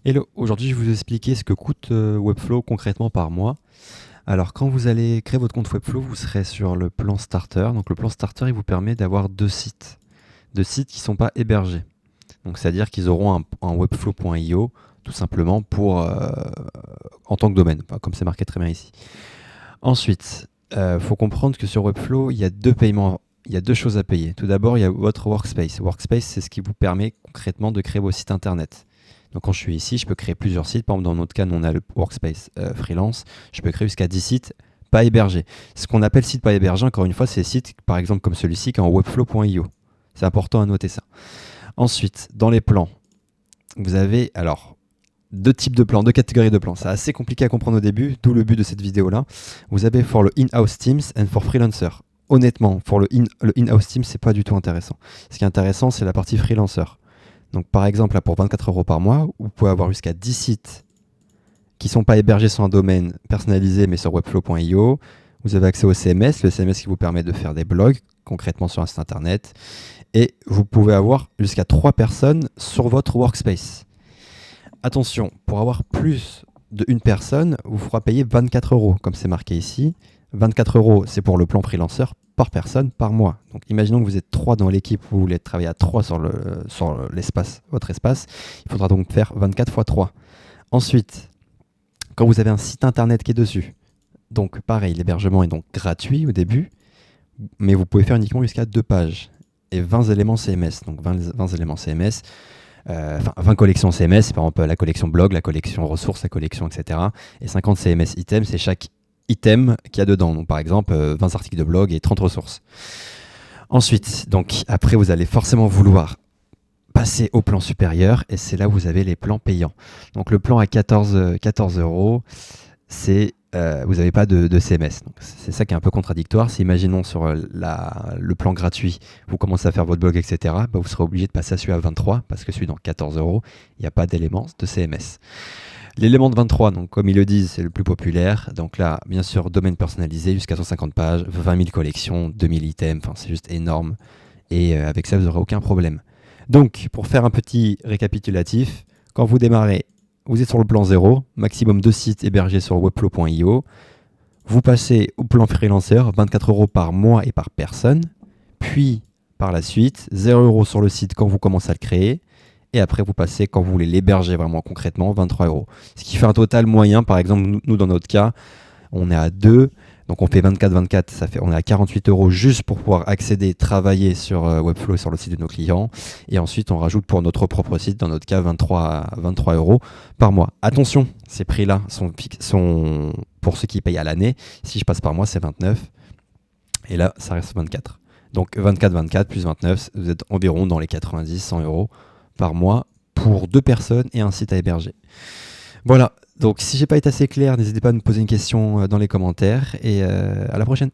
Hello, aujourd'hui je vais vous expliquer ce que coûte Webflow concrètement par mois. Alors quand vous allez créer votre compte Webflow, vous serez sur le plan Starter. Donc le plan Starter, il vous permet d'avoir deux sites qui ne sont pas hébergés. Donc c'est-à-dire qu'ils auront un webflow.io tout simplement en tant que domaine, enfin, comme c'est marqué très bien ici. Ensuite, faut comprendre que sur Webflow, il y a deux paiements. Il y a deux choses à payer. Tout d'abord, il y a votre Workspace. Workspace, c'est ce qui vous permet concrètement de créer vos sites internet. Donc quand je suis ici, je peux créer plusieurs sites. Par exemple, dans notre cas, nous, on a le Workspace freelance. Je peux créer jusqu'à 10 sites pas hébergés. Ce qu'on appelle site pas hébergé, encore une fois, c'est des sites, par exemple, comme celui-ci, qui est en webflow.io. C'est important à noter ça. Ensuite, dans les plans, vous avez alors deux types de plans, deux catégories de plans. C'est assez compliqué à comprendre au début, d'où le but de cette vidéo-là. Vous avez for le in-house teams and for freelancer. Honnêtement, pour le in-house team, c'est pas du tout intéressant. Ce qui est intéressant, c'est la partie freelancer. Donc par exemple, là, pour 24 € par mois, vous pouvez avoir jusqu'à 10 sites qui ne sont pas hébergés sur un domaine personnalisé, mais sur webflow.io. Vous avez accès au CMS, le CMS qui vous permet de faire des blogs, concrètement sur un site internet. Et vous pouvez avoir jusqu'à 3 personnes sur votre workspace. Attention, pour avoir plus d'une personne, vous fera payer 24 €, comme c'est marqué ici. 24 €, c'est pour le plan freelancer par personne par mois. Donc imaginons que vous êtes 3 dans l'équipe, vous voulez travailler à 3 sur l'espace, votre espace, il faudra donc faire 24 x 3. Ensuite, quand vous avez un site internet qui est dessus, donc pareil, l'hébergement est donc gratuit au début, mais vous pouvez faire uniquement jusqu'à 2 pages et 20 éléments CMS. Donc 20 éléments CMS, 20 collections CMS, par exemple la collection blog, la collection ressources, la collection, etc. Et 50 CMS items, c'est chaque item qu'il y a dedans. Donc par exemple, 20 articles de blog et 30 ressources. Ensuite, donc après, vous allez forcément vouloir passer au plan supérieur et c'est là où vous avez les plans payants. Donc le plan à 14 €, c'est vous n'avez pas de CMS. Donc, c'est ça qui est un peu contradictoire. Si imaginons sur le plan gratuit, vous commencez à faire votre blog, etc., bah, vous serez obligé de passer à celui à 23 parce que celui dans 14 €, il n'y a pas d'éléments de CMS. L'élément de 23, donc comme ils le disent, c'est le plus populaire. Donc là, bien sûr, domaine personnalisé jusqu'à 150 pages, 20 000 collections, 2000 items, enfin, c'est juste énorme. Et avec ça, vous n'aurez aucun problème. Donc, pour faire un petit récapitulatif, quand vous démarrez, vous êtes sur le plan 0, maximum 2 sites hébergés sur webflow.io. Vous passez au plan freelancer, 24 € par mois et par personne. Puis, par la suite, 0 € sur le site quand vous commencez à le créer. Et après, vous passez, quand vous voulez l'héberger vraiment concrètement, 23 €. Ce qui fait un total moyen, par exemple, nous dans notre cas, on est à 2. Donc on fait 24, on est à 48 € juste pour pouvoir accéder, travailler sur Webflow, sur le site de nos clients. Et ensuite, on rajoute pour notre propre site, dans notre cas, 23 € par mois. Attention, ces prix-là sont pour ceux qui payent à l'année. Si je passe par mois, c'est 29. Et là, ça reste 24. Donc 24 plus 29, vous êtes environ dans les 90-100 € par mois pour 2 personnes et un site à héberger. Voilà, donc si j'ai pas été assez clair, n'hésitez pas à me poser une question dans les commentaires et à la prochaine.